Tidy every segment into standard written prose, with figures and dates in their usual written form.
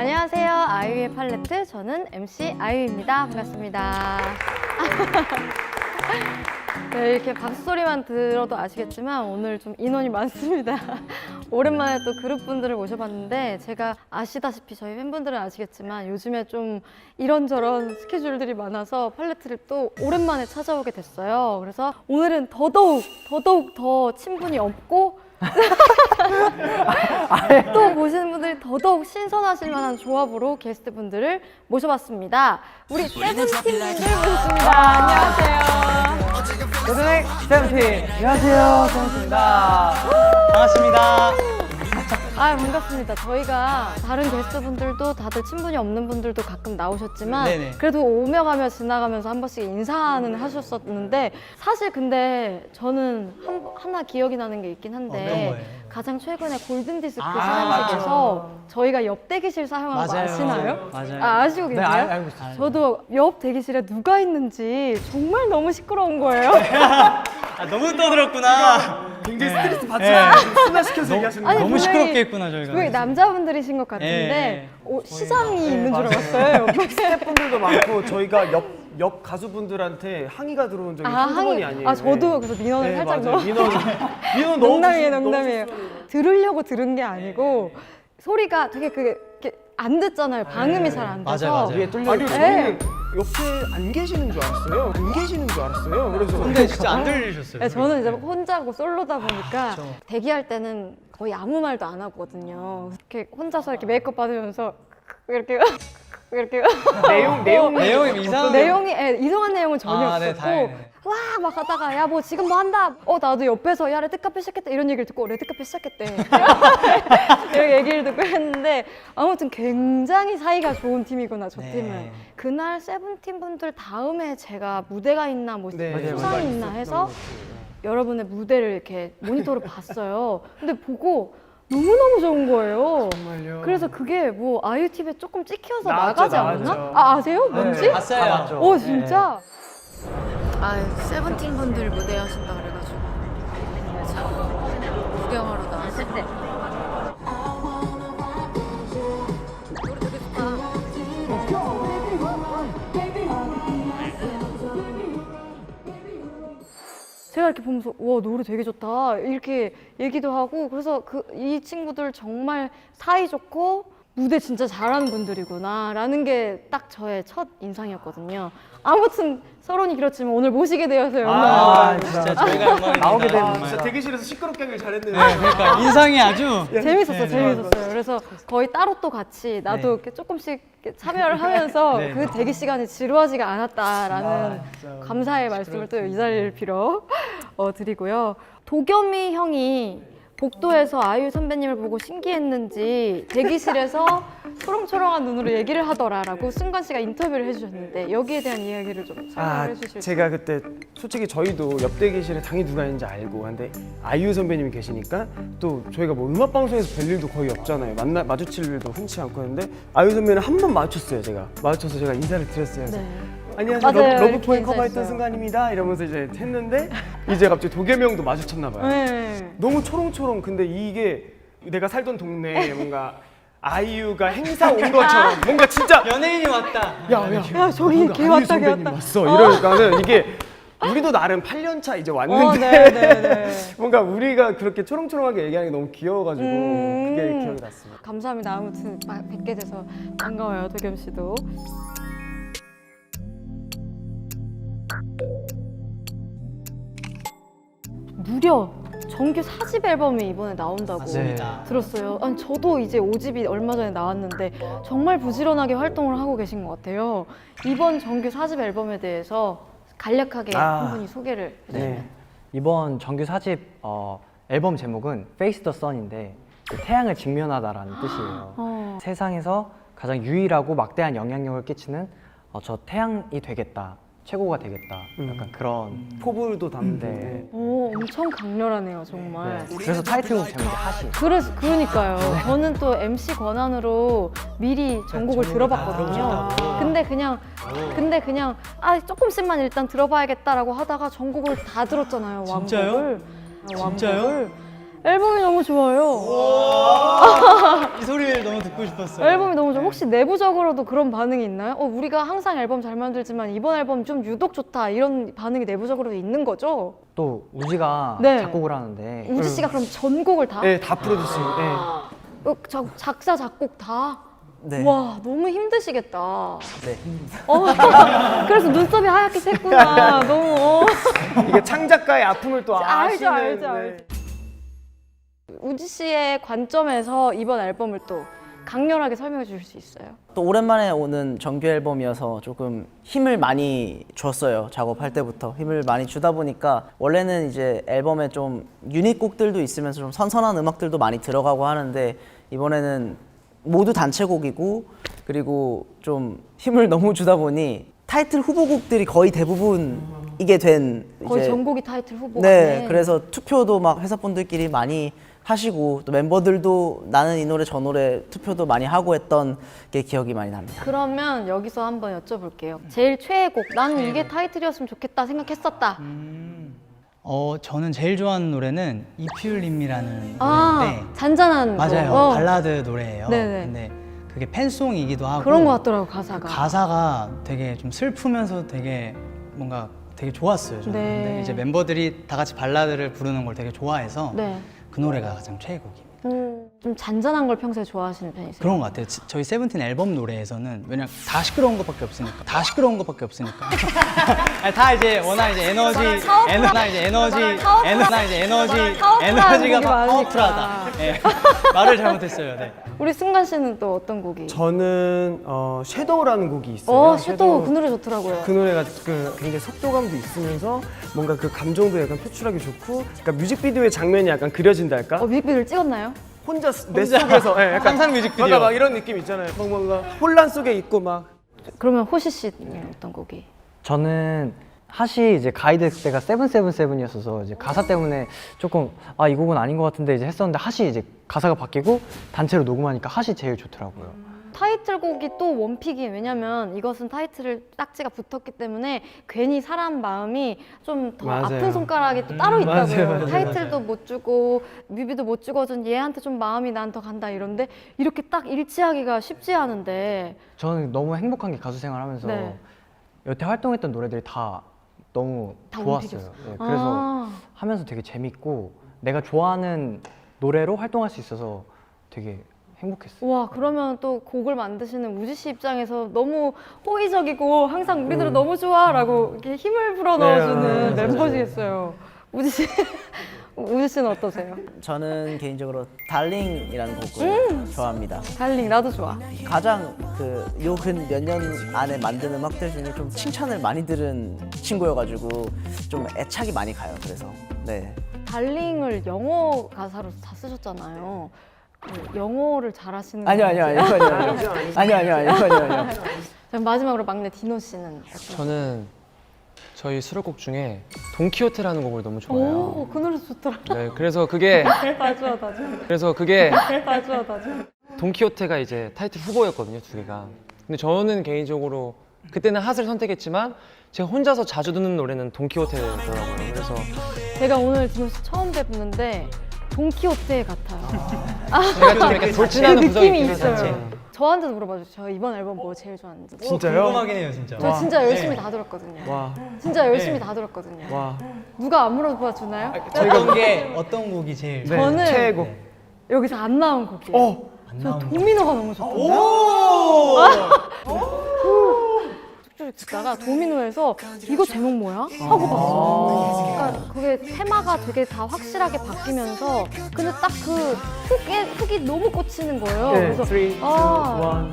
안녕하세요. 아이유의 팔레트. 저는 MC 아이유입니다. 반갑습니다. 네, 이렇게 박수 소리만 들어도 아시겠지만 오늘 좀 인원이 많습니다. 오랜만에 또 그룹분들을 모셔봤는데 제가 아시다시피 저희 팬분들은 아시겠지만 요즘에 좀 이런저런 스케줄들이 많아서 팔레트를 또 오랜만에 찾아오게 됐어요. 그래서 오늘은 더더욱 더 친분이 없고 또 보시는 분들이 더더욱 신선하실 만한 조합으로 게스트분들을 모셔봤습니다. 우리 세븐틴 분들 모셨습니다. 안녕하세요. 요즘의 세븐틴. 안녕하세요, 세븐틴입니다. 반갑습니다. 반갑습니다. 저희가 다른 게스트분들도 다들 친분이 없는 분들도 가끔 나오셨지만 네네. 그래도 오며 가며 지나가면서 한 번씩 인사는 하셨었는데 사실 근데 저는 하나 기억이 나는 게 있긴 어떤 한데 거예요? 가장 최근에 골든디스크 시상식에서 저희가 옆 대기실 사용한 거 맞아요. 아시나요? 맞아요. 아시고 네, 계세요? 알고 있어요. 저도 옆 대기실에 누가 있는지 정말 너무 시끄러운 거예요. 너무 떠들었구나. 굉장히 스트레스 받지만 순화시켜서 얘기하시는 아니, 거예요. 너무 분명히 시끄럽게 했구나, 저희가. 왜 남자분들이신 것 같은데 시장이 있는 줄 알았어요. 스태프분들도 많고 저희가 옆 가수분들한테 항의가 들어온 적이 한두 번이 아니에요. 저도 그래서 민원을 네, 살짝 맞아요. 넣어. 민원 농담이에요. 들으려고 들은 게 아니고 소리가 되게 이렇게 안 듣잖아요. 방음이 잘 안 돼서. 맞아요. 위에 뚫려 아니 저희는 옆에 안 계시는 줄 알았어요. 안 계시는 줄 알았어요. 그래서 근데 진짜 안 들리셨어요. 네, 저는 이제 혼자고 솔로다 보니까 대기할 때는 거의 아무 말도 안 하거든요. 이렇게 혼자서 이렇게 메이크업 받으면서 이렇게 내용이 이상한 이상한 내용은 전혀 아, 네, 없었고 다행이네. 와 막 하다가 야 뭐 지금 뭐 한다 나도 옆에서 야 레드카페 시작했다 이런 얘기를 듣고 레드카페 시작했대 이런 얘기를 듣고 했는데 아무튼 굉장히 사이가 좋은 팀이구나 저 네. 팀은. 그날 세븐틴 분들 다음에 제가 무대가 있나 뭐 네, 수상이 있나 해서 여러분의 무대를 이렇게 모니터로 봤어요. 근데 보고 너무너무 좋은 거예요. 정말요. 그래서 그게 뭐 아이유 TV에 조금 찍혀서 나왔죠, 나가지 않았나? 나왔죠. 아세요? 뭔지? 봤어요. 오 진짜? 세븐틴 분들 무대 하신다 그래가지고 구경하러 나왔을 때 노래 되게 좋다. 제가 이렇게 보면서 와 노래 되게 좋다 이렇게 얘기도 하고 그래서 이 친구들 정말 사이 좋고 무대 진짜 잘하는 분들이구나 라는 게 딱 저의 첫 인상이었거든요. 아무튼 서론이 길었지만 오늘 모시게 되어서 영광입니다. 진짜 저희가 영광입니다. 나오게 되면 정말. 진짜 대기실에서 시끄럽게 하길 잘했는데. 그러니까 인상이 아주 재밌었어요. 그래서 거의 따로 또 같이 나도 네. 이렇게 조금씩 이렇게 참여를 하면서 네. 그 대기 시간이 지루하지가 않았다라는 감사의 말씀을 또 이 자리를 빌어 드리고요. 도겸이 형이 복도에서 아이유 선배님을 보고 신기했는지 대기실에서 초롱초롱한 눈으로 얘기를 하더라라고 승관 씨가 인터뷰를 해주셨는데 여기에 대한 이야기를 좀 설명을 해주실까요? 제가 그때 솔직히 저희도 옆 대기실에 당연히 누가 있는지 알고 근데 아이유 선배님이 계시니까 또 저희가 뭐 음악 방송에서 뵐 일도 거의 없잖아요. 마주칠 일도 흔치 않고 했는데 아이유 선배는 한 번 마주쳤어요. 마주쳐서 제가 인사를 드렸어요. 그래서 네. 안녕하세요. 맞아요. 러브포인 이렇게 커버했던 인사했어요. 순간입니다. 이러면서 이제 했는데 이제 갑자기 도겸이 형도 마주쳤나 봐요. 네. 너무 초롱초롱. 근데 이게 내가 살던 동네에 뭔가 아이유가 행사 온 것처럼 뭔가 진짜 연예인이 왔다. 야 저기 걔 아이유 왔다 걔 선배님 왔다. 왔어. 이러니까는 이게 우리도 나름 8년 차 이제 왔는데 네네네. 뭔가 우리가 그렇게 초롱초롱하게 얘기하는 게 너무 귀여워가지고 그게 기억이 났습니다. 감사합니다. 아무튼 뵙게 돼서 반가워요, 도겸 씨도. 무려 정규 4집 앨범이 이번에 나온다고 맞습니다. 들었어요. 아니 저도 이제 5집이 얼마 전에 나왔는데 정말 부지런하게 활동을 하고 계신 것 같아요. 이번 정규 4집 앨범에 대해서 간략하게 한 분이 소개를 해주시면. 네. 이번 정규 4집 앨범 제목은 Face the Sun인데 그 태양을 직면하다라는 뜻이에요. 세상에서 가장 유일하고 막대한 영향력을 끼치는 저 태양이 되겠다, 최고가 되겠다, 약간 그런. 포부도 담는데 네. 오, 엄청 강렬하네요, 정말. 그래서 타이틀곡 제목이 하시. 그러니까요. 저는 또 MC 권한으로 미리 전곡을 들어봤거든요. 근데 그냥 조금씩만 일단 들어봐야겠다라고 하다가 전곡을 다 들었잖아요. 진짜요? 왕곡을. 진짜요? 앨범이 너무 좋아요. 이 소리를 너무 듣고 듣고 싶었어요. 앨범이 너무 좋아. 혹시 내부적으로도 그런 반응이 있나요? 우리가 항상 앨범 잘 만들지만 이번 앨범 좀 유독 좋다 이런 반응이 내부적으로 있는 거죠? 또 우지가 네. 작곡을 하는데 우지 씨가 그럼 전곡을 다? 네, 다 프로듀싱. 네. 작사 작곡 다? 네. 와 너무 힘드시겠다. 네. 그래서 눈썹이 하얗게 샜구나. 너무. 이게 창작가의 아픔을 또 알죠, 아시는. 알죠, 알죠. 우지 씨의 관점에서 이번 앨범을 또 강렬하게 설명해 주실 수 있어요? 또 오랜만에 오는 정규 앨범이어서 조금 힘을 많이 줬어요. 작업할 때부터 힘을 많이 주다 보니까 원래는 이제 앨범에 좀 유닛 곡들도 있으면서 좀 선선한 음악들도 많이 들어가고 하는데 이번에는 모두 단체곡이고 그리고 좀 힘을 너무 주다 보니 타이틀 후보곡들이 거의 대부분 이게 된 거의 이제 전곡이 타이틀 후보가 네, 그래서 투표도 막 회사분들끼리 많이 하시고 또 멤버들도 나는 이 노래 저 노래 투표도 많이 하고 했던 게 기억이 많이 납니다. 그러면 여기서 한번 여쭤볼게요. 제일 최애곡, 나는 이게 타이틀이었으면 좋겠다 생각했었다. 저는 제일 좋아하는 노래는 If You Leave Me라는 노래인데 잔잔한 맞아요. 거. 발라드 노래예요. 네네. 근데 그게 팬송이기도 하고 그런 거 같더라고 가사가. 가사가 되게 좀 슬프면서 되게 뭔가 되게 좋았어요. 저는. 네. 근데 이제 멤버들이 다 같이 발라드를 부르는 걸 되게 좋아해서 네. 그 노래가 가장 최애곡입니다. 좀 잔잔한 걸 평소에 좋아하시는 편이세요? 그런 것 같아요. 저희 세븐틴 앨범 노래에서는 왜냐면 다 시끄러운 것밖에 없으니까. 다 시끄러운 것밖에 없으니까. 아니, 다 이제 워낙 이제 에너지가 막 파워풀하다. 네. 말을 잘못했어요. 네. 우리 승관 씨는 또 어떤 곡이? 저는 섀도우라는 곡이 있어요. 섀도우 그 노래 좋더라고요. 그 노래가 굉장히 속도감도 있으면서 뭔가 그 감정도 약간 표출하기 좋고, 그러니까 뮤직비디오의 장면이 약간 그려진달까? 뮤직비디오를 찍었나요? 혼자 내 속에서 약간 상상 뮤직비디오. 맞아, 막 이런 느낌 있잖아요. 막 뭔가 혼란 속에 있고 막. 그러면 호시 씨는 어떤 곡이? 저는 하시 이제 가이드 때가 777이었어서 이제 가사 때문에 조금 이 곡은 아닌 것 같은데 이제 했었는데 하시 이제 가사가 바뀌고 단체로 녹음하니까 하시 제일 좋더라고요. 타이틀곡이 또 원픽이 왜냐면 이것은 타이틀을 딱지가 붙었기 때문에 괜히 사람 마음이 좀 더 맞아요. 아픈 손가락이 또 따로 있다고요. 맞아요. 타이틀도 못 주고 뮤비도 못 찍어준 얘한테 좀 마음이 난 더 간다 이런데 이렇게 딱 일치하기가 쉽지 않은데 저는 너무 행복한 게 가수 생활하면서 네. 여태 활동했던 노래들이 다 너무 다 좋았어요. 원픽이었어요. 네, 그래서 하면서 되게 재밌고 내가 좋아하는 노래로 활동할 수 있어서 되게 행복했어요. 와 그러면 또 곡을 만드시는 우지 씨 입장에서 너무 호의적이고 항상 우리들은 너무 좋아라고 이렇게 힘을 불어 넣어주는 네, 멤버시겠어요. 우지 씨 우지 씨는 어떠세요? 저는 개인적으로 달링이라는 곡을 좋아합니다. 달링 나도 좋아. 가장 요 근 몇 년 안에 만든 음악들 중에 좀 칭찬을 많이 들은 친구여가지고 좀 애착이 많이 가요. 그래서 네. 달링을 영어 가사로 다 쓰셨잖아요. 그 영어를 잘하시는 아니요. 그럼 마지막으로 막내 디노 씨는 어떤? 저는 저희 수록곡 중에 돈키호테라는 곡을 너무 좋아해요. 오, 그 노래 좋더라. 네, 그래서 그게 다 좋아. 다 좋아. 돈키호테가 이제 타이틀 후보였거든요, 두 개가. 근데 저는 개인적으로 그때는 핫을 선택했지만 제가 혼자서 자주 듣는 노래는 돈키호테더라고요. 그래서 제가 오늘 디노 씨 처음 뵙는데 돈키호테 같아요. 제가 좀 약간 그 돌진하는 구석이 느낌이 있긴 있어요. 하지. 저한테도 물어봐 주세요. 저 이번 앨범 뭐 제일 좋아하는지. 진짜요? 궁금하긴 해요, 진짜. 저 진짜 열심히 다 들었거든요. 와, 진짜 열심히 다 들었거든요. 와. 누가 안 물어봐 주나요? 어떤 곡이 제일 네, 저는 최애곡. 여기서 안 나온 곡이에요. 저 도미노가 너무 좋던데. 쭉 듣다가 도미노에서 이거 제목 뭐야? 하고 봤어요. 그러니까 그게 테마가 되게 다 확실하게 바뀌면서 근데 딱 그 훅이 너무 꽂히는 거예요. 네, 그래서 3, 2, 1, 썸이다.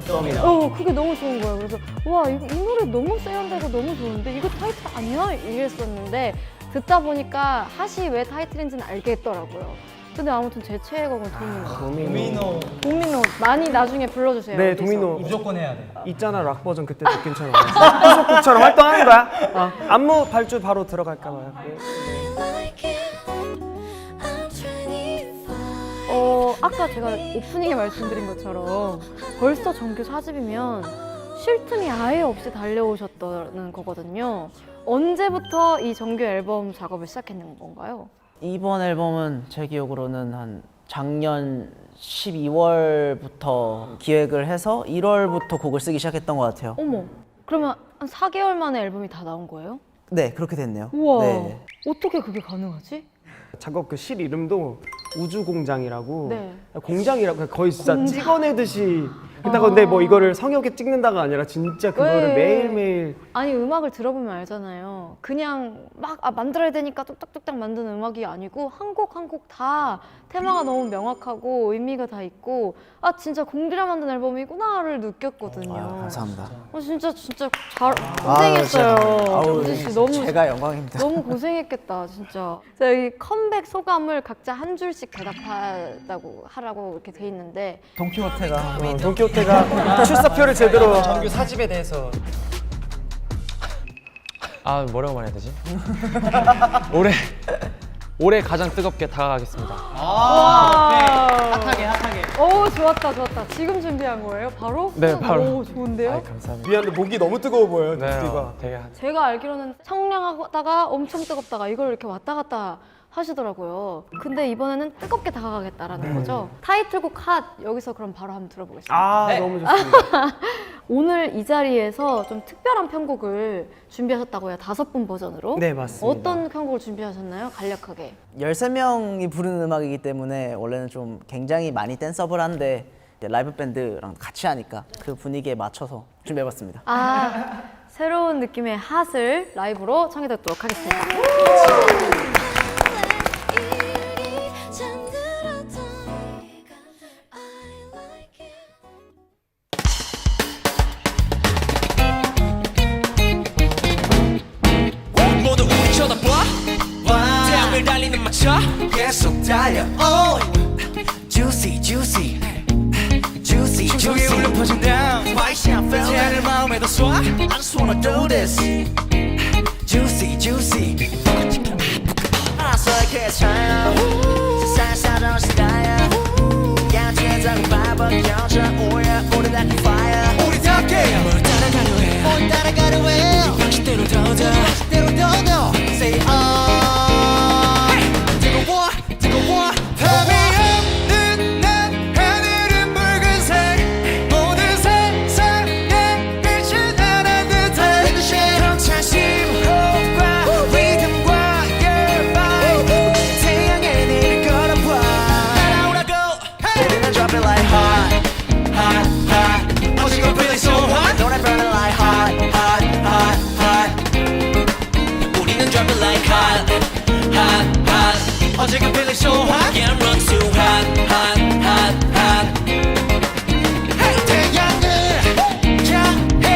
그게 너무 좋은 거예요. 그래서 와, 이 노래 너무 세련되고 너무 좋은데 이거 타이틀 아니야? 이랬었는데 듣다 보니까 하시 왜 타이틀인지는 알겠더라고요. 근데 아무튼 제 최애곡은 도미노. 도미노 많이 나중에 불러주세요. 네, 어디서. 도미노. 무조건 해야 돼. 있잖아 락 버전 그때 느낌처럼 후속곡처럼 활동하는 거야. 안무 발주 바로 들어갈까 봐요. 아까 제가 오프닝에 말씀드린 것처럼 벌써 정규 4집이면 쉴 틈이 아예 없이 달려오셨다는 거거든요. 언제부터 이 정규 앨범 작업을 시작했는 건가요? 이번 앨범은 제 기억으로는 한 작년 12월부터 기획을 해서 1월부터 곡을 쓰기 시작했던 것 같아요. 어머, 그러면 한 4개월 만에 앨범이 다 나온 거예요? 네, 그렇게 됐네요. 우와, 네. 어떻게 그게 가능하지? 작업 그 실 이름도 우주공장이라고 네. 공장이라고 거의 진짜 공장. 찍어내듯이 그렇다고 근데 뭐 이거를 성역에 찍는다가 아니라 진짜 그거를 왜? 매일매일 아니 음악을 들어보면 알잖아요. 그냥 막 만들어야 되니까 뚝딱뚝딱 만드는 음악이 아니고 한 곡 한 곡 다 테마가 너무 명확하고 의미가 다 있고 아 진짜 공들여 만든 앨범이구나를 느꼈거든요. 감사합니다. 진짜 잘 고생했어요. 아우, 우지 씨 너무 제가 영광입니다. 너무 고생했겠다 진짜. 자 여기 컴백 소감을 각자 한 줄씩 대답하다고 하라고 이렇게 돼 있는데 동키호테가 돈키호테가 출사표를 제대로 정규 4집에 대해서 아 뭐라고 말해야 되지? 올해 가장 뜨겁게 다가가겠습니다. 핫하게 핫하게. 오 좋았다. 지금 준비한 거예요? 바로? 네, 바로. 오 좋은데요? 감사합니다. 미안한데 목이 너무 뜨거워 보여요. 네, 목소리가. 되게 제가 알기로는 청량하다가 엄청 뜨겁다가 이걸 이렇게 왔다 갔다 하시더라고요. 근데 이번에는 뜨겁게 다가가겠다라는 거죠. 타이틀곡 핫 여기서 그럼 바로 한번 들어보겠습니다. 아 너무 좋습니다. 오늘 이 자리에서 좀 특별한 편곡을 준비하셨다고요. 5분 버전으로. 네, 맞습니다. 어떤 편곡을 준비하셨나요? 간략하게. 13명이 부르는 음악이기 때문에 원래는 좀 굉장히 많이 댄서블한데 이제 라이브 밴드랑 같이 하니까 그 분위기에 맞춰서 준비해봤습니다. 아 새로운 느낌의 핫을 라이브로 청해 듣도록 하겠습니다. 모두 우리 쳐다봐 태양을 달리는 마차 계속 달려 Juicy Juicy Juicy Juicy 울려 퍼진 down 와이시한 펠 태양을 마음에다 쏴 I just wanna do this Juicy Juicy 알아서 괜찮아 세상에 사던 시간이야 양쪽에 작은 바보 켜져 오야 우리 다 fire 우리답게 뭘 따라가려 해 방식대로 더더 Say 뜨거워 답이 없는 난 하늘은 붉은색 모든 세상에 빛이 나는 듯해 벅찬 심호흡과 리듬과 your vibe 태양의 내를 걸어봐 따라오라고 우리는 drop it like hot hot hot 오징어 feeling so hot 노래 burning like hot hot hot hot 우리는 drop it like hot hot hot 오징어 feeling so hot can't run too hot hot hot hot Hey 태양을 향해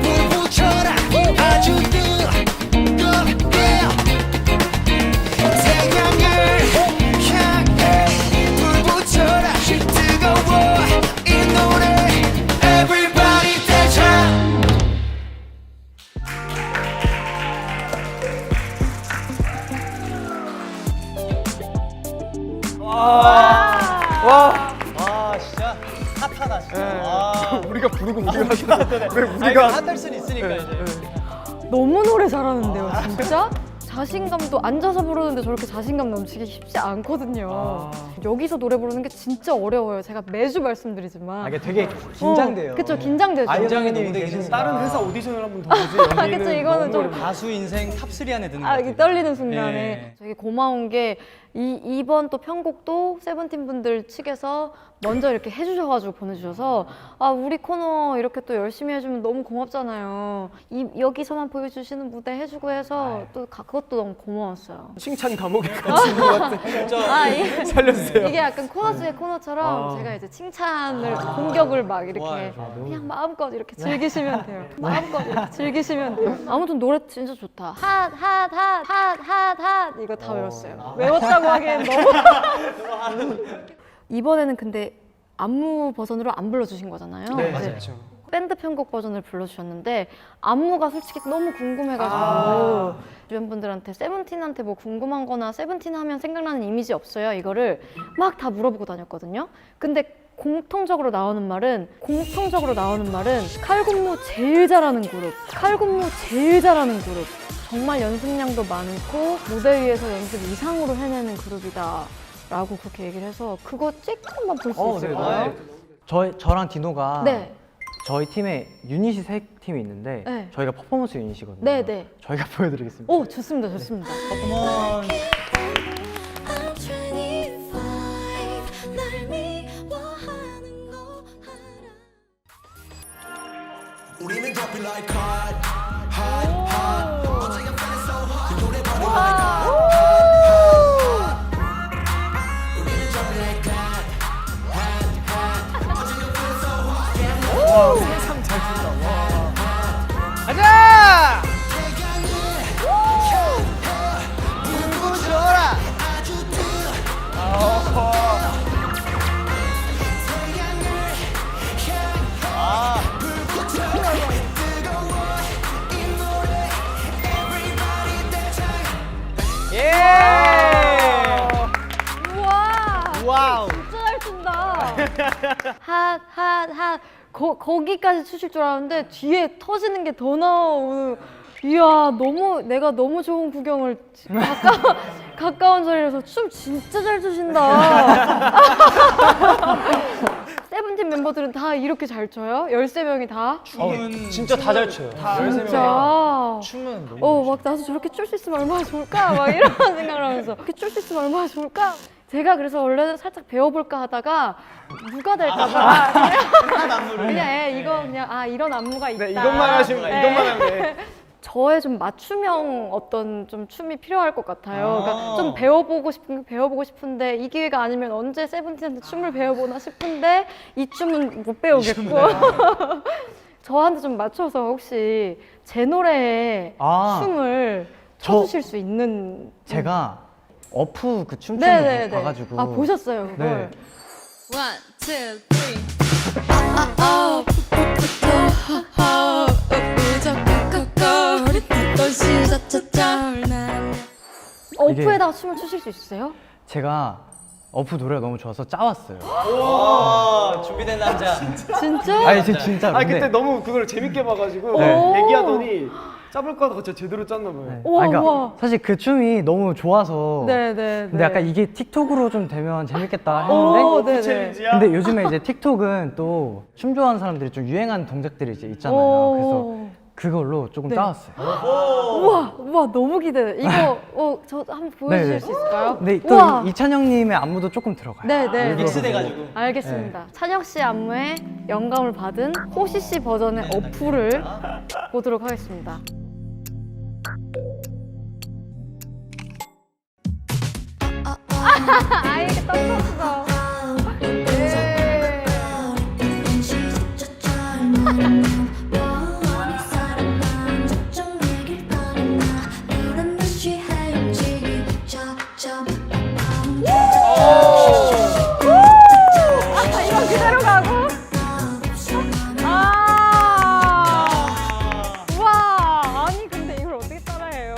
불 붙여라 아주 뜨겁게 태양을 향해 불 붙여라 뜨거워 이 노래 Everybody 대장 와 진짜 핫하다 진짜. 와. 우리가 부르고 우리가 하자. 왜 우리가 핫할 수는 있으니까 이제. 너무 노래 잘하는데요, 진짜? 자신감도 앉아서 부르는데 저렇게 자신감 넘치기 쉽지 않거든요. 여기서 노래 부르는 게 진짜 어려워요. 제가 매주 말씀드리지만. 이게 되게 긴장돼요. 그쵸, 긴장되죠. 긴장이 너무 되게 계시니까. 다른 회사 오디션을 한번 더 보지. 아, 그쵸, 이거는 좀 가수 인생 탑3 안에 드는 것 아, 같아요. 이게 떨리는 순간에 네. 되게 고마운 게 이번 또 편곡도 세븐틴 분들 측에서 먼저 이렇게 해주셔가지고 보내주셔서 아 우리 코너 이렇게 또 열심히 해주면 너무 고맙잖아요. 여기서만 보여주시는 무대 해주고 해서 또 그것도 너무 고마웠어요. 칭찬 감옥에 갇힌 것 같아. 아 이게 살려주세요. 이게 약간 코너 중에 코너처럼 제가 이제 칭찬을 공격을 막 이렇게 좋아요. 그냥 마음껏 이렇게 즐기시면 돼요. 마음껏 이렇게 즐기시면 돼요. 아무튼 노래 진짜 좋다. 핫 핫 핫 핫 핫 핫 이거 다 외웠어요. 외웠다고 하기엔 너무 이번에는 근데 안무 버전으로 안 불러주신 거잖아요. 네, 이제 맞죠. 밴드 편곡 버전을 불러주셨는데 안무가 솔직히 너무 궁금해가지고 주변 분들한테 세븐틴한테 뭐 궁금한 거나 세븐틴 하면 생각나는 이미지 없어요? 이거를 막 다 물어보고 다녔거든요. 근데 공통적으로 나오는 말은 칼군무 제일 잘하는 그룹, 정말 연습량도 많고 무대 위에서 연습 이상으로 해내는 그룹이다. 라고 그렇게 얘기를 해서 그거 조금만 볼 수 있을까요? 저랑 디노가 네. 저희 팀에 유닛이 3팀이 있는데 네. 저희가 퍼포먼스 유닛이거든요. 네, 네. 저희가 보여드리겠습니다. 오, 좋습니다. 좋습니다. 퍼포먼스. I'm 25 날 미워하는 거 알아 우리는 dropping like hot, hot, hot. 어제 I'm feeling so hot. 그 노래 버리 like hot, 우리는 dropping like hot, hot, hot. 어제 I'm feeling so hot. 와, 세상 잘 준다. 와. 가자! 우와! 와우. 진짜 잘 춘다. 핫. 거기까지 추실 줄 알았는데 뒤에 터지는 게 더 나오고. 이야, 내가 너무 좋은 구경을 가까운 자리에서 춤 진짜 잘 추신다. 세븐틴 멤버들은 다 이렇게 잘 춰요? 13명이 다? 진짜 다 잘 춰요. 진짜. 춤은 너무 막 나도 저렇게 출 수 있으면 얼마나 좋을까? 막 이런 생각을 하면서 이렇게 출 수 있으면 얼마나 좋을까? 제가 그래서 원래는 살짝 배워볼까 하다가 누가 될까봐 그냥 이거 그냥 이런 안무가 있다. 네, 이것만 하시면 이것만 하면 돼. 저의 좀 맞춤형 어떤 좀 춤이 필요할 것 같아요. 그러니까 좀 배워보고 싶은데 이 기회가 아니면 언제 세븐틴한테 춤을 배워보나 싶은데 이 춤은 못 배우겠고 저한테 좀 맞춰서 혹시 제 노래에 춤을 춰주실 수 있는 제가 어프 그 춤추는 네네네. 거 봐가지고 보셨어요 그걸? 네. One, two, three 어프에다가 춤을 추실 수 있으세요? 제가 어프 노래가 너무 좋아서 짜왔어요. 와, 준비된 남자. 진짜? 아니 진짜로. 아 그때 근데 너무 그걸 재밌게 봐가지고 네. 얘기하더니 짭을 거 같고 진짜 제대로 짰나 봐요. 네. 우와, 그러니까 우와. 사실 그 춤이 너무 좋아서 네네. 근데 약간 이게 틱톡으로 좀 되면 재밌겠다 오, 했는데 네네. 챌린지야? 근데 요즘에 이제 틱톡은 또 춤 좋아하는 사람들이 좀 유행하는 동작들이 이제 있잖아요. 오. 그래서 그걸로 조금 네. 짜왔어요. 우와 너무 기대돼. 이거 저 한번 보여주실 네네. 수 있을까요? 근데 또 우와. 이찬영님의 안무도 조금 들어가요. 네네. 일부러 믹스돼가지고. 알겠습니다. 찬혁 씨 안무에 영감을 받은 호시 씨 버전의 어프를 보도록 하겠습니다. 이렇게 떴었어. 이거 그대로 가고. 우와, 아니 근데 이걸 어떻게 따라해요?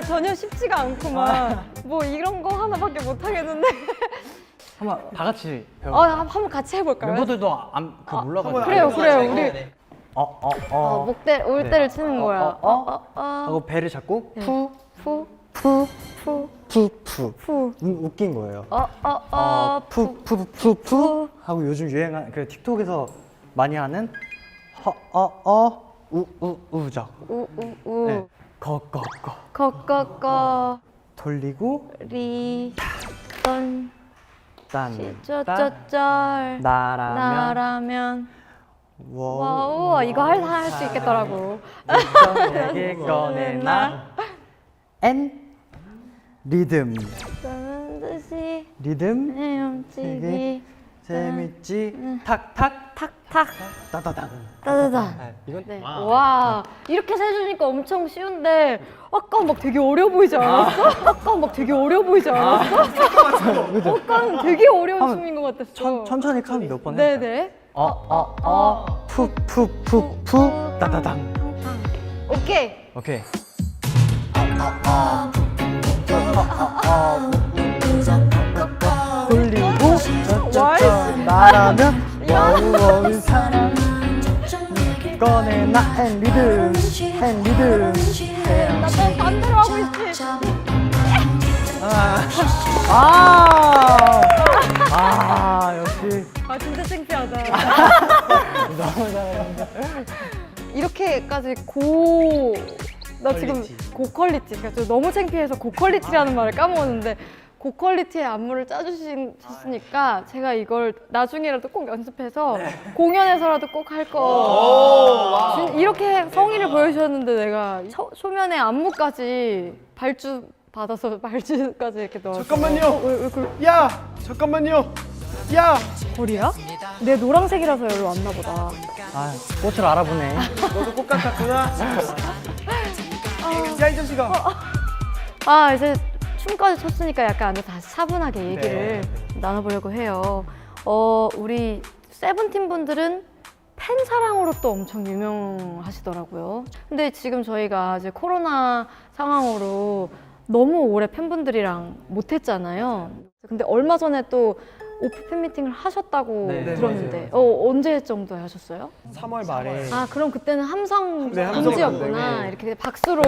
전혀 쉽지가 않구만. 뭐 이런 거 하나밖에 못 하겠는데. 한번 다 같이 배워. 한번 같이 해볼까요? 멤버들도 그 몰라가지고. 그래요. 우리 네. 올 때를 치는 거야. 하고 배를 잡고 네. 푸 웃긴 거예요. 푸 하고 요즘 유행하는 그 틱톡에서 많이 하는 우우우적 네. 거거거 돌리고 리던 딴 쩌쩌쩔 나라면 와우 이거 할 수 있겠더라고. 내게 꺼내나 엔 리듬 저는 듯이 리듬 헤엄치기 재밌지 탁탁 탁탁 따다당 따다다. 이건 네. 와 이렇게 해주니까 엄청 쉬운데 아까 막 되게 어려 보이지 않았어? 아까는 되게 어려운 춤인 것 같았어. 천천히 카운트 몇번 해? 네네. 푸푸푸푸 따다당 오케이. 돌리고 쩌쩌쩌 나라면 와우 사람 꺼내나 앤 리듬 나또 반대로 하고 있지. 하나 역시. 아 진짜 창피하다. 이렇게까지 나 지금 고퀄리티, 그러니까 저 너무 창피해서 고퀄리티라는 말을 까먹었는데 고퀄리티의 안무를 짜주셨으니까 제가 이걸 나중에라도 꼭 연습해서 공연에서라도 꼭 할 거. 이렇게 성의를 보여주셨는데 내가 소면에 안무까지 발주 받아서 발주까지 이렇게 넣어서. 잠깐만요. 왜 그걸 야, 잠깐만요. 야, 거리야? 내 노란색이라서 여기로 왔나 보다. 아, 꽃을 알아보네. 너도 꽃 같았구나. 야, 이 자식아. 아 이제 춤까지 췄으니까 약간 다시 차분하게 얘기를 나눠보려고 해요. 우리 세븐틴 분들은 팬 사랑으로 또 엄청 유명하시더라고요. 근데 지금 저희가 이제 코로나 상황으로 너무 오래 팬분들이랑 못했잖아요. 근데 얼마 전에 또 오프 팬미팅을 하셨다고 네, 들었는데 언제 정도에 하셨어요? 3월 말에 아 그럼 그때는 함성 네, 함성 금지였구나. 네. 이렇게 박수로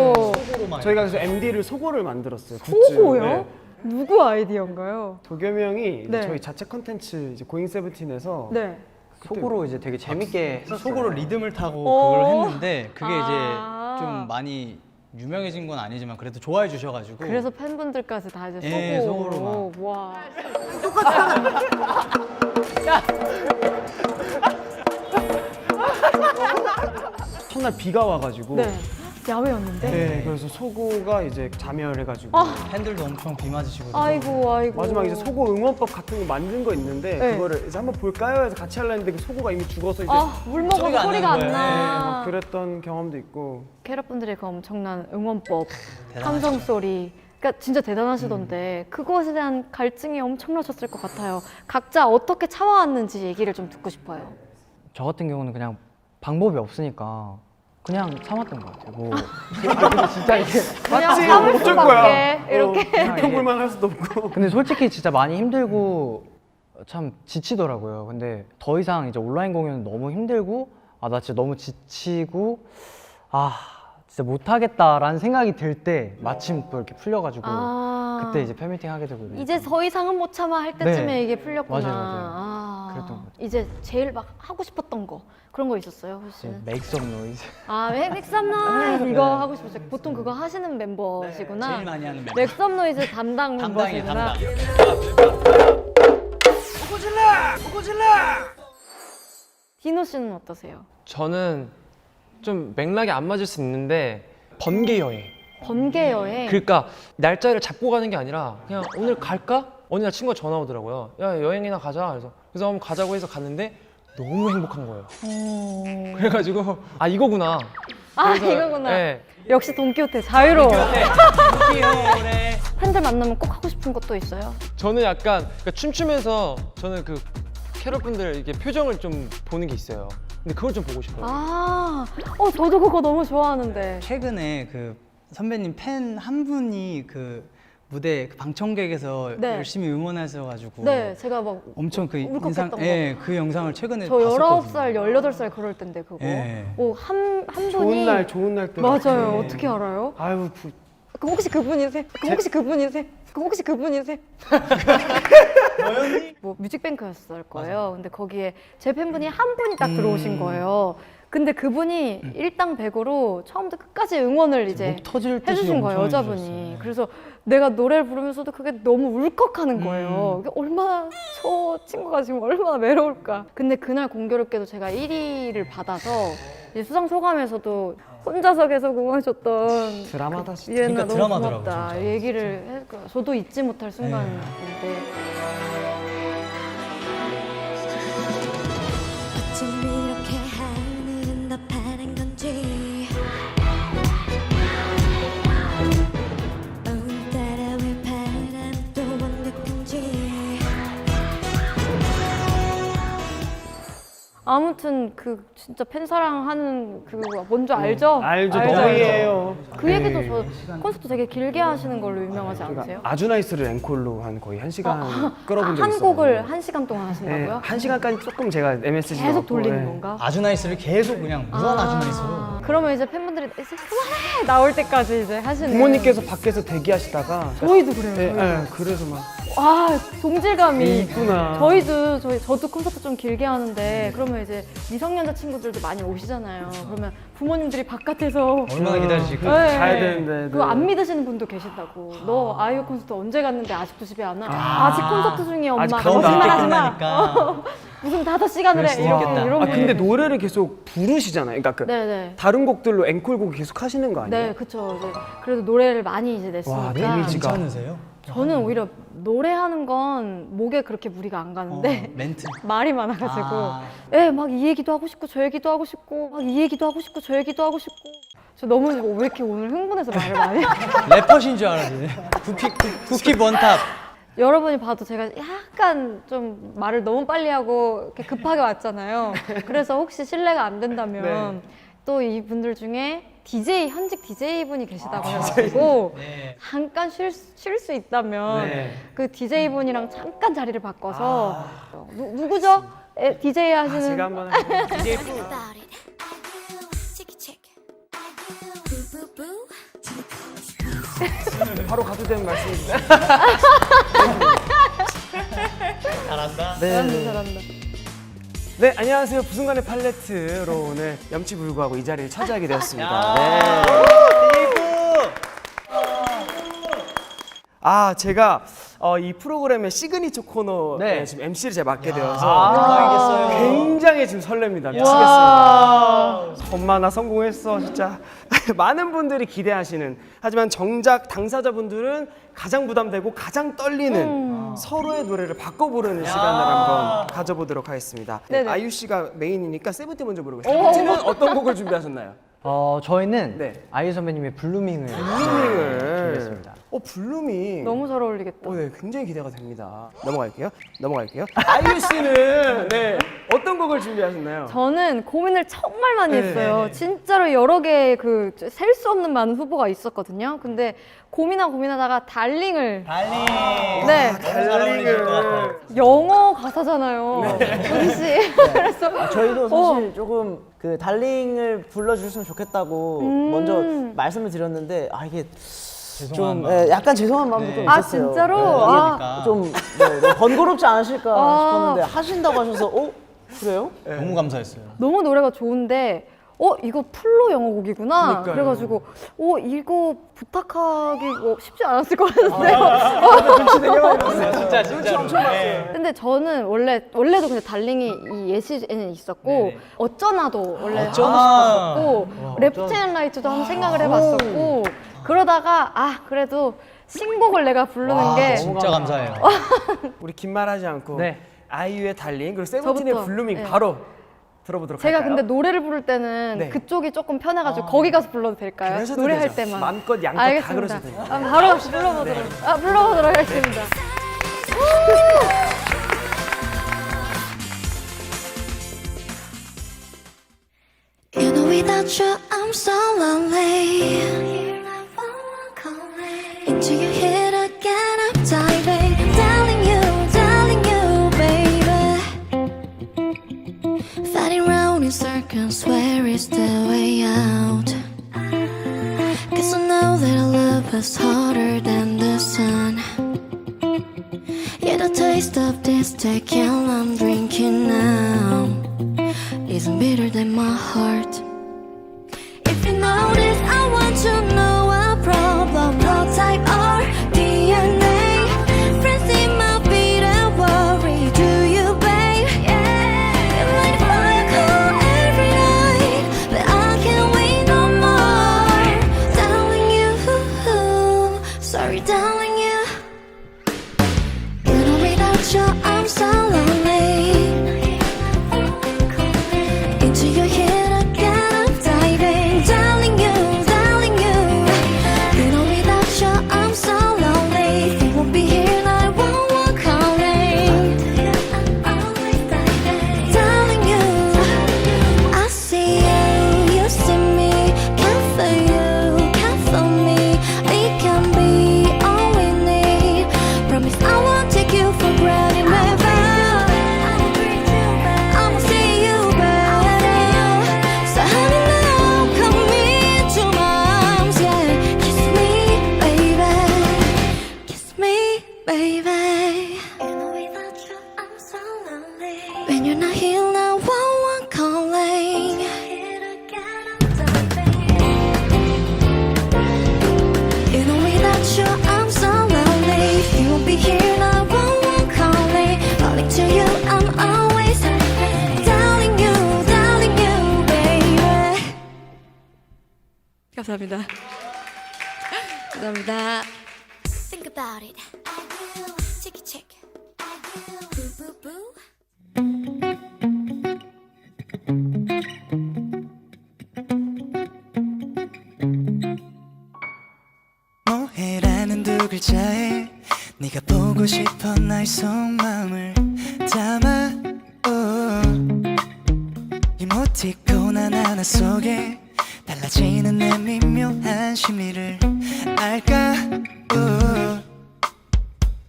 저희가 그래서 MD를 소고를 만들었어요. 굿즈. 소고요? 네. 누구 아이디어인가요? 도겸이 형이 네. 저희 자체 컨텐츠 이제 고잉 세븐틴에서 네. 속으로 이제 되게 재밌게 했었어요. 속으로 리듬을 타고 어. 그걸 했는데 그게 아. 이제 좀 많이 유명해진 건 아니지만 그래도 좋아해 주셔가지고 그래서 팬분들까지 다 이제 예, 속으로. 속으로 와. 첫날 비가 와가지고 네. 야외였는데. 네, 그래서 소고가 이제 자멸해가지고 아. 팬들도 엄청 비 맞으시고 아이고 아이고. 마지막에 이제 소고 응원법 같은 거 만든 거 있는데 네. 그거를 이제 한번 볼까요? 해서 같이 하려 했는데 그 소고가 이미 죽어서 이제 물 먹어도 소리가 안 소리가 안 나는 거예요. 네, 나. 막 그랬던 경험도 있고 캐럿분들의 그 엄청난 응원법, 대단하시죠. 함성 소리. 그러니까 진짜 대단하시던데 그것에 대한 갈증이 엄청나셨을 것 같아요. 각자 어떻게 참아왔는지 얘기를 좀 듣고 싶어요. 저 같은 경우는 그냥 방법이 없으니까 그냥 참았던 것 같아요. 뭐 진짜 이게 그냥 맞지? 참을 어쩔 수밖에 거야. 이렇게. 평볼만 할 수도 없고 근데 솔직히 진짜 많이 힘들고 참 지치더라고요. 근데 더 이상 이제 온라인 공연은 너무 힘들고 나 진짜 너무 지치고 진짜 못하겠다라는 생각이 들 때 마침 또 이렇게 풀려가지고 아. 그때 이제 팬미팅 하게 되고 이제 더 이상은 못 참아 할 때쯤에 네. 이게 풀렸구나. 맞아요. 아. 그랬던 것 같아요. 이제 제일 막 하고 싶었던 거 그런 거 있었어요, 혹시는? 메이크업 노이즈 맥섭 노이즈 이거 하고 싶었어요. 보통 그거 하시는 멤버시구나. 제일 많이 하는 멤버. 맥섭 노이즈 담당 담당이에요, 멤버시구나. 담당. 디노 씨는 어떠세요? 저는 좀 맥락이 안 맞을 수 있는데 번개 여행. 번개 여행. 그러니까 날짜를 잡고 가는 게 아니라 그냥 오늘 갈까? 어느 날 친구가 전화 오더라고요. 야 여행이나 가자. 그래서 한번 가자고 해서 갔는데 너무 행복한 거예요. 그래가지고 이거구나. 그래서, 이거구나. 네. 역시 돈키호테 자유로워. 귀여워래. 팬들 만나면 꼭 하고 싶은 것도 있어요. 저는 약간 그러니까 춤추면서 저는 그 캐럿분들 이렇게 표정을 좀 보는 게 있어요. 근데 그걸 좀 보고 싶어요. 저도 그거 너무 좋아하는데. 최근에 그 선배님 팬 한 분이 그 무대 그 방청객에서 네. 열심히 응원하셔가지고 네, 제가 막 엄청 그 울컥했던 인상, 거. 그 영상을 최근에 저 봤었거든요. 19살, 18살 그럴 텐데 그거. 예. 한 분이 좋은 날 때 맞아요. 어떻게 알아요? 아유 그럼 혹시 그분이세요? 뭐 뮤직뱅크였을 거예요. 근데 거기에 제 팬분이 한 분이 딱 들어오신 거예요. 근데 그분이 일당백으로 처음부터 끝까지 응원을 이제 목 터질 듯이 해주신 거예요, 엄청 여자분이. 해주셨어요. 그래서 내가 노래를 부르면서도 그게 너무 울컥하는 거예요. 이게 얼마나 저 친구가 지금 얼마나 외로울까. 근데 그날 공교롭게도 제가 1위를 받아서 이제 수상 소감에서도 혼자서 계속 응원해줬던 드라마다 진짜. 이해나 그러니까 너무 드라마더라고요, 고맙다 진짜. 얘기를 했고 저도 잊지 못할 순간인데 어쩜 이렇게 하늘은 다 파란 건지 오늘따라 왜 바람 또 완벽한지 아무튼 그 진짜 팬 사랑하는 그거 뭔지 알죠? 알죠. 너희예요. 그 얘기도 저 콘서트 되게 길게 하시는 걸로 유명하지 않으세요? 아주 나이스를 앵콜로 한 거의 1시간 끌어본 적이 한 있어요. 곡을 1시간 동안 하신다고요? 네, 1시간까지 조금 제가 MSG 계속 넣었고, 돌리는 네. 건가? 아주 나이스를 계속 그냥 무한 아주 나이스로. 그러면 이제 팬분들이 이제 그만해 나올 때까지 이제 하시는. 부모님께서 밖에서 대기하시다가 저희도 그래요. 네, 저희도. 네, 그래서 막 아 동질감이 있구나. 저도 콘서트 좀 길게 하는데 그러면 이제 미성년자 친구들도 많이 오시잖아요. 그러면 부모님들이 바깥에서 얼마나 기다리실까? 가야 되는데. 그거 네. 안 믿으시는 분도 계시다고. 너 아이유 콘서트 언제 갔는데 아직도 집에 안 와? 아직 콘서트 중이야 엄마. 아직 거짓말 가보다 하지 마. 끝나니까. 무슨 5시간을 해. 그럴 수도 이런 있겠다. 이런 아 분이. 근데 노래를 계속 부르시잖아요. 그러니까 그 네네. 다른 곡들로 앵콜곡 계속 하시는 거 아니에요? 네, 그쵸. 이제 그래도 노래를 많이 이제 냈으니까. 와, 데미지가. 괜찮으세요? 저는 오히려 노래하는 건 목에 그렇게 무리가 안 가는데 멘트. 말이 많아가지고 아. 예, 막 이 얘기도 하고 싶고 저 얘기도 하고 싶고 막 이 얘기도 하고 싶고 저 얘기도 하고 싶고 저 너무 왜 이렇게 오늘 흥분해서 말을 많이 해요? 래퍼신 줄 알았네. 쿠키 원탑. 여러분이 봐도 제가 약간 좀 말을 너무 빨리 하고 이렇게 급하게 왔잖아요. 그래서 혹시 실례가 안 된다면 또 이분들 중에 DJ 현직 DJ 분이 계시다고 해가지고 네. 잠깐 쉴 수 있다면 네. 그 DJ 분이랑 잠깐 자리를 바꿔서 누구죠? DJ 하시는 제가 한번 해볼게요. About it. Chicky chick. Boo boo boo. 바로 가도 되는 말씀이시죠? 잘한다. 잘한다. 네, 안녕하세요. 부순간의 팔레트로 오늘 염치불구하고 이 자리를 차지하게 되었습니다. 네. 아, 제가 이 프로그램의 시그니처 코너에 네. 지금 MC를 제가 맡게 되어서 알겠어요. 굉장히 지금 설렙니다. 미치겠습니다. 엄마 나 성공했어 진짜. 많은 분들이 기대하시는, 하지만 정작 당사자분들은 가장 부담되고 가장 떨리는 서로의 노래를 바꿔 부르는 시간을 한번 가져보도록 하겠습니다. 네네. 아이유 씨가 메인이니까 세븐틴 먼저 모르겠어요. 세븐틴은 어떤 곡을 준비하셨나요? 저희는 네. 아이유 선배님의 블루밍을 블루밍을. 준비했습니다. 블루밍. 너무 잘 어울리겠다. 네, 굉장히 기대가 됩니다. 넘어갈게요. 아이유 씨는 네, 어떤 곡을 준비하셨나요? 저는 고민을 정말 많이 네, 했어요. 네, 네. 진짜로 여러 개의 그 셀 수 없는 많은 후보가 있었거든요. 근데 고민하다가 달링을 달리. 네. 달링을. 영어 가사잖아요. 조지 씨. 그래서 저희도 사실 조금 그 달링을 불러주셨으면 좋겠다고 먼저 말씀을 드렸는데 이게 좀 약간 죄송한 마음도 좀 아 있었어요. 진짜로? 그러니까. 좀 번거롭지 않으실까 아. 싶었는데 하신다고 하셔서 그래요? 너무 감사했어요. 너무 노래가 좋은데 이거 풀로 영어곡이구나. 그러니까요. 그래가지고 이거 부탁하기 쉽지 않았을 것 같은데. 진짜. 근데 저는 원래도 근데 달링이 이 예시에는 있었고 어쩌나도 원래 하고 싶었었고 레프트 앤 라이트도 한번 생각을 해봤었고 그러다가 그래도 신곡을 내가 부르는 게 진짜 감사해요. 우리 긴 말 하지 않고 네. 아이유의 달링 그리고 세븐틴의 저부터. 블루밍 네. 바로 들어보도록 제가 할까요? 근데 노래를 부를 때는 네. 그쪽이 조금 편해가지고 거기 가서 불러도 될까요? 그러셔도 노래할 되죠. 때만. 마음껏 양껏 다 알겠습니다. 그러셔도 돼요. 바로 가서 불러보도록 하겠습니다. You know without you I'm so lonely. Into your head again I'm diving. Telling you, baby. Fighting round in circles, where is the way out? Guess I know that our love was hotter than the sun. Yeah, the taste of this tequila I'm drinking now isn't bitter than my heart. If you notice, I want to know our problem, blood type or DNA. Friends in my feet and worry, do you, babe? You light a fire cool every night, but I can't wait no more. Telling you, sorry, telling you. You know without you I'm so lonely. Into your head again When you're not here, 911 calling. You know without you, I'm so lonely. You won't be here, 911 calling. Calling to you, I'm always doubting you, baby. 감사합니다. 감사합니다. Think about it. Check it, check. Boo, boo, boo. 뭐해라는 두 글자에 네가 보고 싶어 나의 속마음을 담아 이모티콘 하나하나 속에 달라지는 내 미묘한 심리를 알까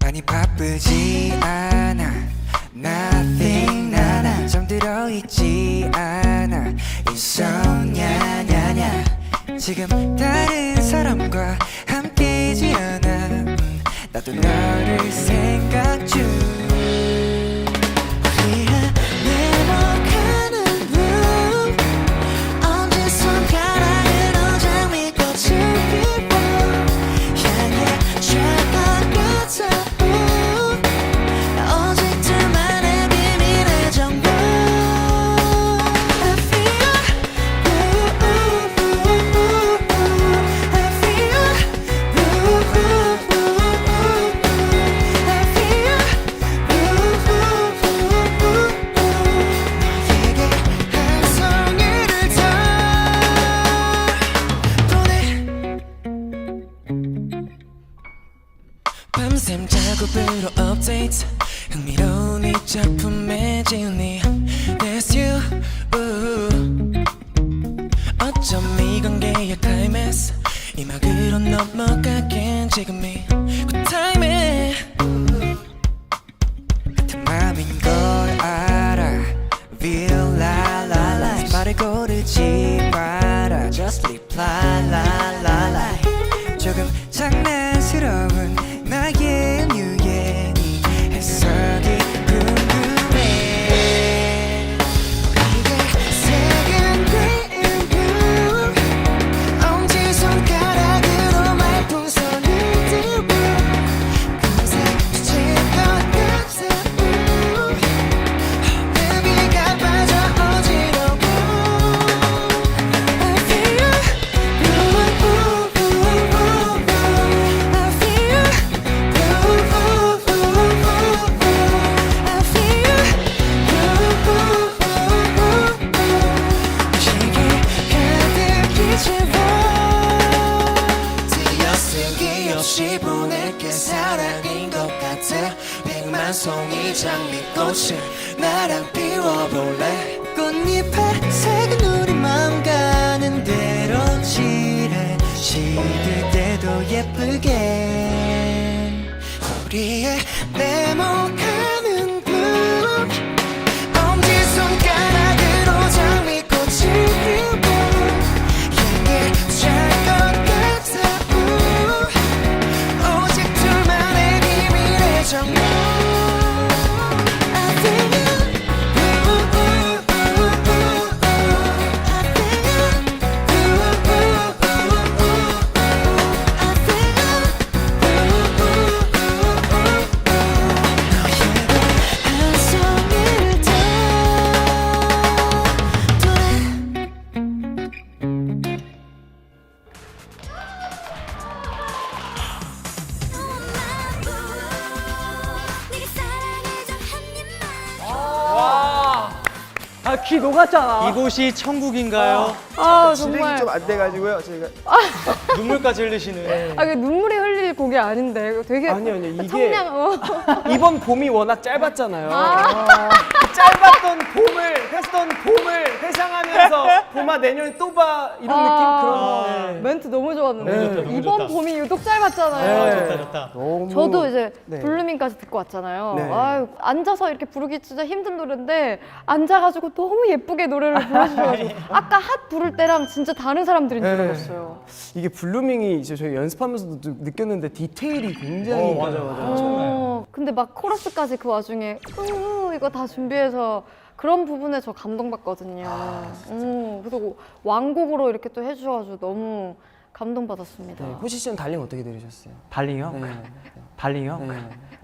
많이 바쁘지 않아 Nothing 나나 잠들어 있지 않아 일성냐냐냐 지금 다른 사람과 함께이지 않아 나도 너를 생각 중 우리가 내려가는 룸 언제 손가락으로 장미꽃을 피워 향해 찰것 같아 오직 둘만의 비밀의 정보 I feel I feel 너에게 한 송이를 더 보내 밤샘 작업으로 업데이트 흥미로운 이 작품의 진리 That's you 어쩜 이 관계의 클라이맥스 이 막으로 넘어가긴 지금이 그 타이밍 같은 맘인 걸 알아 Feel la la la 말을 고르지 마라 Just reply la la la 조금 장난스러운 나의 유예니 해석이 궁금해 이게 색은 green blue 엄지 손가락으로 말풍선을 들고 금세 스칠 것 같아 여기가 빠져 어지러워 I feel I feel I feel 시계 가득히 채워 띄어쓰기 없이 보낼게 사랑인 것 같아 100만 송이 장미꽃을 나랑 피워볼래 꽃잎에 색은 우리 마음 가는 대로 칠해 시들 때도 예쁘게 우리의 네모가는 꿈 엄지손가락으로 장미꽃을 피우고 향해 찰것 같아 오직 둘만의 비밀의 정보 I feel 한 송이를 더 보내 아, 귀 녹았잖아. 이곳이 천국인가요? 아 진행이 정말. 좀 안 돼가지고요 저희가 눈물까지 흘리시는. 아, 이게 눈물이 흘릴 곡이 아닌데 이거 되게 아니요, 이게 청량. 이번 봄이 워낙 짧았잖아요. 짧았던 봄을 했던 봄을 회상하면서 봄아 내년에 또 봐 이런 느낌 그런. 멘트 너무 좋았는데 너무 좋다, 너무 이번 좋다. 봄이 유독 짧았잖아요. 네. 좋다 좋다. 너무 저도 이제 네. 블루밍까지 듣고 왔잖아요. 네. 아유, 앉아서 이렇게 부르기 진짜 힘든 노래인데 앉아가지고 너무 예쁘게 노래를 불러주셔가지고 아까 핫 부를 때랑 진짜 다른 사람들인 줄 네. 알았어요. 이게 블루밍이 이제 저희 연습하면서도 느꼈는데 디테일이 굉장히 맞아. 어, 근데 막 코러스까지 그 와중에 이거 다 준비해서 그런 부분에 저 감동받거든요. 그리고 완곡으로 이렇게 또 해주셔가지고 너무 감동받았습니다. 네, 호시 씨는 달링 어떻게 들으셨어요? 달링이요? 네. 달링이요? 네.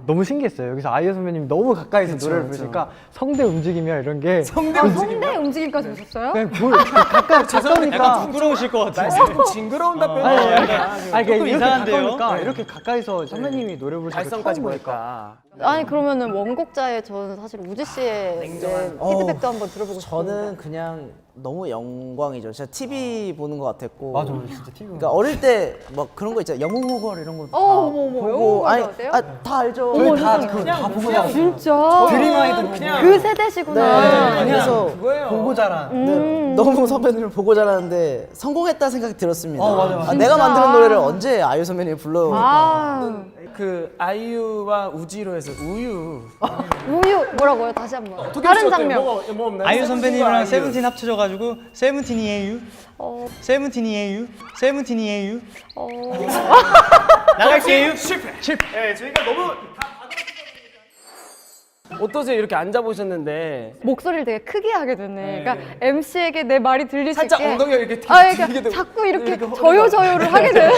너무 신기했어요. 여기서 아이유 선배님이 너무 가까이서 그쵸, 노래를 그쵸. 부르니까 성대 움직임이나 이런 게 성대 아, 성대 움직임까지 보셨어요? 그냥 가까이 가까우니까 부끄러우실 것 같아요. 조금 징그러운 답변이에요. 아니 조금 이렇게 이상한데요? 가까우니까 이렇게 가까이서 선배님이 노래 부르시는 거 발성까지 처음 보니까 보니까. 아니 그러면은 원곡자의 저는 사실 우지 씨의 피드백도 한번 들어보고 싶은데. 저는 그냥 너무 영광이죠. 진짜 TV 보는 것 같았고. 맞아, 진짜 TV 그러니까 어릴 때 막 그런 거 있잖아요. 영웅호걸 이런 거. 다 어머, 보고. 영웅호걸 아니, 아세요? 다 알죠. 어머, 다 세상에. 다 보고 나서. 진짜 드림 아이돌 그냥 그 세대시구나. 네, 그래서 그거예요. 보고 자란. 네, 너무 선배님을 보고 자랐는데 성공했다 생각이 들었습니다. 맞아, 맞아. 내가 진짜. 만드는 노래를 언제 아이유 선배님이 불러? 아, 그 아이유와 우지로 해서 우유. 우유 뭐라고요? 다시 한번. 어떻게 다른 어때요? 장면. 뭐 없나요? 아이유 선배님이랑 아이유. 세븐틴 합쳐져가지고 세븐틴이에요. 어, 세븐틴이에요. 세븐틴이에요. 어. 나갈게요. 네, 저희가 너무 어떠세요? 이렇게 앉아보셨는데 목소리를 되게 크게 하게 되네. 그러니까 MC에게 내 말이 들릴 수 살짝 있게. 엉덩이가 이렇게 되게 그러니까 들리게 되고 자꾸 이렇게 이렇게 저요저요를 하게 되는.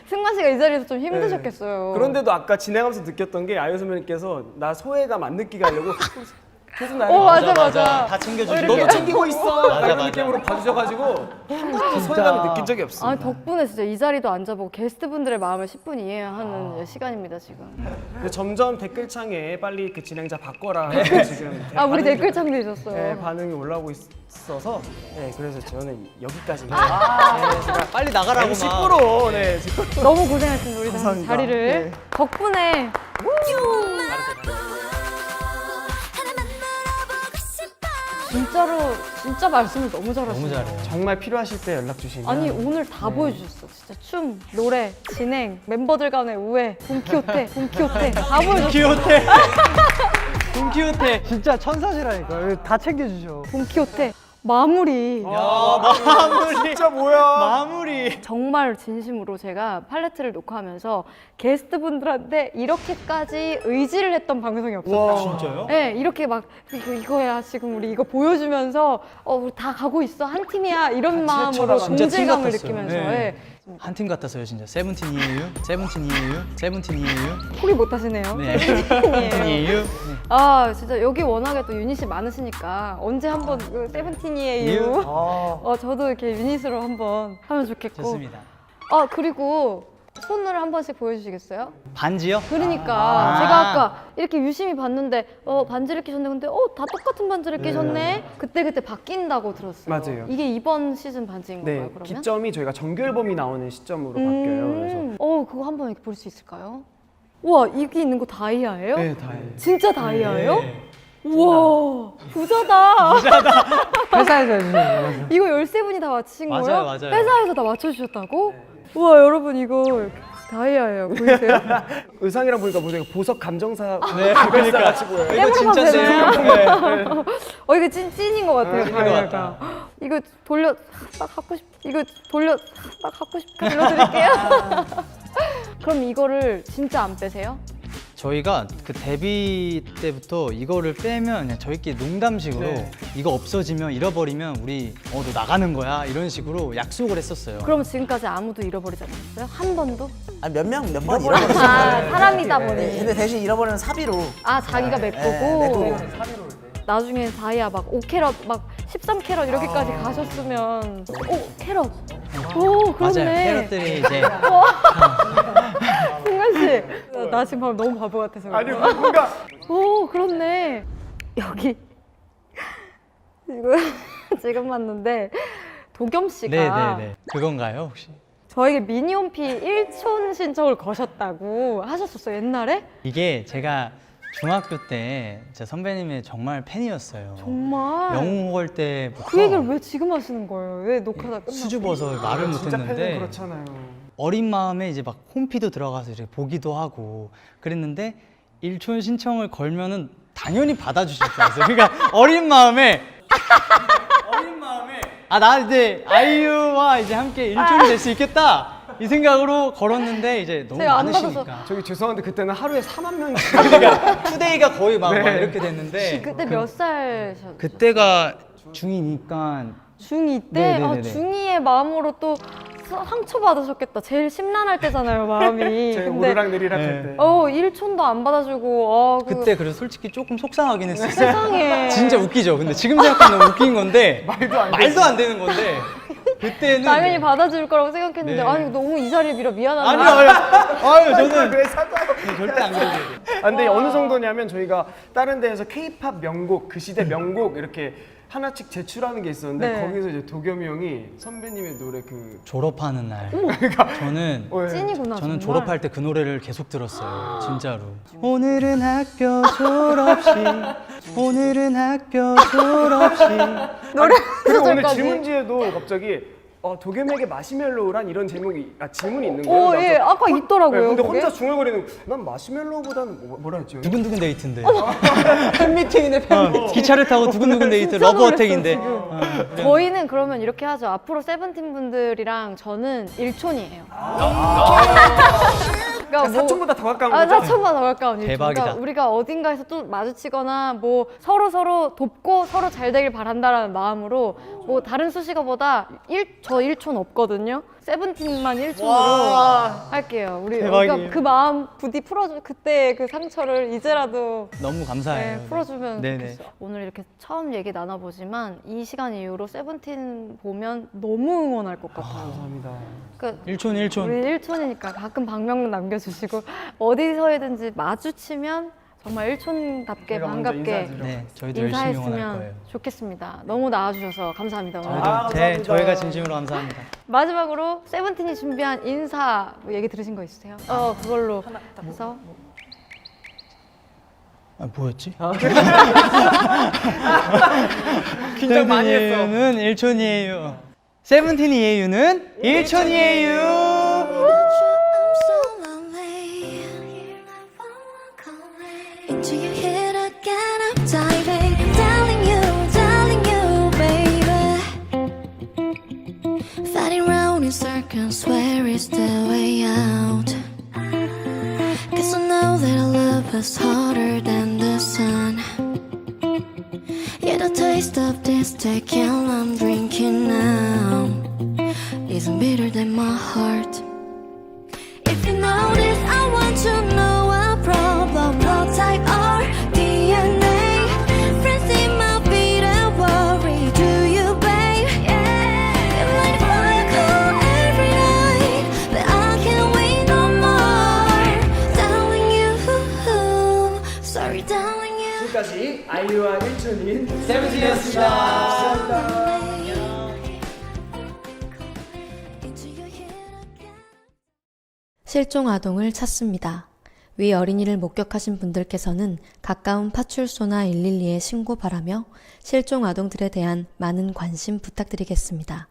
승만 씨가 이 자리에서 좀 힘드셨겠어요. 그런데도 아까 진행하면서 느꼈던 게 아이유 선배님께서 나 소외감 안 느끼게 하려고 계속 나를 맞아. 다 챙겨주시고. 너도 챙기고 있어 맞아, 이런 맞아. 느낌으로 봐주셔가지고 소외감을 느낀 적이 없어요. 아 덕분에 진짜 이 자리도 앉아보고 게스트분들의 마음을 10분 이해하는 시간입니다 지금. 근데 점점 댓글창에 빨리 그 진행자 바꿔라 하고 지금 아 우리 반응이- 댓글창도 있었어요. 네, 반응이 올라오고 있어서 네, 그래서 저는 여기까지입니다. 네, 제가 빨리 나가라고 막. 10%, 네, 10%. 너무 고생하셨습니다. 우리 다 감사합니다. 자리를 네. 덕분에 진짜 말씀을 너무 잘하시네요. 너무 잘해요. 정말 필요하실 때 연락 주시면 아니 오늘 다 보여주셨어. 진짜 춤, 노래, 진행, 멤버들 간의 우애, 돈키호테 다 보여줬어. 돈키호테. 돈키호테. 진짜 천사시라니까. 다 챙겨주셔. 돈키호테 마무리. 마무리. 진짜 뭐야? 마무리. 정말 진심으로 제가 팔레트를 녹화하면서 게스트분들한테 이렇게까지 의지를 했던 방송이 없었어요. 진짜요? 네, 이렇게 막 이거야 지금 우리 이거 보여주면서 우리 다 가고 있어 한 팀이야 이런 마음으로 진짜 팀 동질감을 같았어요. 느끼면서 네. 예. 한 팀 같았어요 진짜. 세븐틴이에요. 세븐틴이에요. 세븐틴이에요. 포기 못하시네요. 네. 세븐틴이에요. 세븐틴이에요. 아 진짜 여기 워낙에 또 유닛이 많으시니까 언제 한번 그 세븐틴이에요. 저도 이렇게 유닛으로 한번 하면 좋겠고. 좋습니다. 아 그리고 손을 한 번씩 보여주시겠어요? 반지요? 그러니까 제가 아까 이렇게 유심히 봤는데 반지를 끼셨네. 근데 다 똑같은 반지를 끼셨네. 그때 바뀐다고 들었어요. 맞아요. 이게 이번 시즌 반지인 네, 건가요? 그러면? 기점이 저희가 정규 앨범이 나오는 시점으로 바뀌어요. 그래서 그거 한번 이렇게 볼 수 있을까요? 우와 이게 있는 거 다이아예요? 네, 다행히. 진짜 다이아예요? 우와 부자다. 회사에서 해주시는 거라서. 이거 13분이 다 맞히신 맞아요, 거예요? 맞아요. 회사에서 다 맞춰주셨다고? 우와 여러분 이거 다이아예요. 보이세요? 의상이랑 보니까 뭐 보석 감정사 네, 그러니까. 같이 보여요. 이거 진짜 해보러 가면 세요. 이거 찐인 것 같아요. 찐인 것 다이아가. 이거 돌려 딱 갖고 싶. 이거 돌려 딱 갖고 싶. 빌려드릴게요. 그럼 이거를 진짜 안 빼세요? 저희가 그 데뷔 때부터 이거를 빼면 그냥 저희끼리 농담식으로 네. 이거 없어지면 잃어버리면 우리 너 나가는 거야 이런 식으로 약속을 했었어요. 그럼 지금까지 아무도 잃어버리지 않았어요? 한 번도? 아니, 몇 번 잃어버렸어요. 사람이다 보니. 근데 대신 잃어버리는 사비로. 자기가 메꾸고. 메꾸고. 나중에 다이아 막 5캐럿 막 13캐럿 이렇게까지 가셨으면 캐럿. 오 그렇네. 맞아요. 캐럿들이 이제 승관 씨, 나 지금 방금 너무 바보 같아서. 아니 뭔가 오 그렇네. 여기 이거 지금 봤는데 도겸 씨가 네네네 그건가요 혹시? 저에게 미니홈피 1촌 신청을 거셨다고 하셨었어요 옛날에? 이게 제가 중학교 때 제 선배님의 정말 팬이었어요. 정말. 영웅호걸 때부터 그 얘기를 왜 지금 하시는 거예요? 왜 녹화가 끝나고? 수줍어서 말을 진짜 팬은 못했는데 그렇잖아요. 어린 마음에 이제 막 홈피도 들어가서 이렇게 보기도 하고 그랬는데 일촌 신청을 걸면은 당연히 받아주실 줄 알았어요. 그러니까 어린 마음에 나 이제 아이유와 이제 함께 일촌이 될 수 있겠다 이 생각으로 걸었는데 이제 너무 제가 안 많으시니까. 저기 죄송한데 그때는 하루에 4만 명 그러니까 투데이가 거의 막 네. 이렇게 됐는데 그때 몇 살이셨어요? 그때가 중2니까 중2 때? 네네네네. 중2의 마음으로 또 상처받으셨겠다. 제일 심란할 때잖아요, 마음이. 제 근데 오르락 내리락 네. 할 때. 1촌도 안 받아주고 그때 그래서 솔직히 조금 속상하긴 했어요. 세상에. 진짜 웃기죠. 근데 지금 생각하면 너무 웃긴 건데 말도 안 되는 건데 그때는 당연히 받아줄 거라고 생각했는데 네. 아니 너무 이 자리에 밀어 미안하다. 아유 저는 왜 사과해? 절대 안 그래요. 근데 어느 정도냐면 저희가 다른 데에서 K-팝 명곡, 그 시대 명곡 이렇게 하나씩 제출하는 게 있었는데 네. 거기서 이제 도겸이 형이 선배님의 노래 졸업하는 날 저는 찐이구나. 저는 정말. 졸업할 때 그 노래를 계속 들었어요. 진짜로. 오늘은 학교 졸업식. 오늘은 학교 졸업식. 노래 그리고 오늘 소절까지. 질문지에도 갑자기 도겸에게 마시멜로우란 이런 제목이 질문이 있는 거예요. 예, 아까 있더라고요. 근데 그게. 혼자 중얼거리는 난 마시멜로우보다는 뭐라 했지? 두근두근 데이트인데. 팬미팅이네 기차를 타고 두근두근 데이트 진짜 러브 놀랐어요, 어택인데. 저희는 그러면 이렇게 하죠. 앞으로 세븐틴 분들이랑 저는 1촌이에요. 그러니까 사촌보다 더 가까운 거죠? 사촌보다 더 가까운 1촌. 대박이다. 그러니까 우리가 어딘가에서 또 마주치거나 뭐 서로 돕고 서로 잘 되길 바란다라는 마음으로 뭐 다른 수식어보다 저 1촌 없거든요. 세븐틴만 1촌으로 할게요. 우리 대박이에요. 그러니까 그 마음 부디 풀어줘. 그때 그 상처를 이제라도 너무 감사해요. 네, 풀어주면 네네. 좋겠어요. 오늘 이렇게 처음 얘기 나눠보지만 이 시간 이후로 세븐틴 보면 너무 응원할 것 같아요. 감사합니다. 그러니까 1촌. 우리 1촌이니까 가끔 방명 남겨주시고 어디서든지 마주치면 정말 1촌답게 제가 먼저 반갑게 인사드려. 네, 저희도 열심히 응원할 거예요. 인사했으면 좋겠습니다. 너무 나와주셔서 감사합니다. 오늘. 네, 저희가 진심으로 감사합니다. 마지막으로 세븐틴이 준비한 인사 뭐 얘기 들으신 거 있으세요? 그걸로 해서 뭐였지? 긴장 많이 했어. 세븐틴이에요는 1촌이에요. 세븐틴이에요는 1촌이에요. I'm so lonely. Into your head again, I'm diving. Telling you, baby. Fighting round in circles, where is the way out? Guess I know that our love was hotter than the sun. Yeah, the taste of this tequila I'm drinking now isn't bitter than my heart. If you notice, I want to know our problem, blood type or DNA. Friends in my beat and worry, do you, babe? You light a fire cool every night, but I can't wait no more. Telling you, sorry, telling you. 지금까지 아이유와 1촌인 실종 아동을 찾습니다. 위 어린이를 목격하신 분들께서는 가까운 파출소나 112에 신고 바라며 실종 아동들에 대한 많은 관심 부탁드리겠습니다.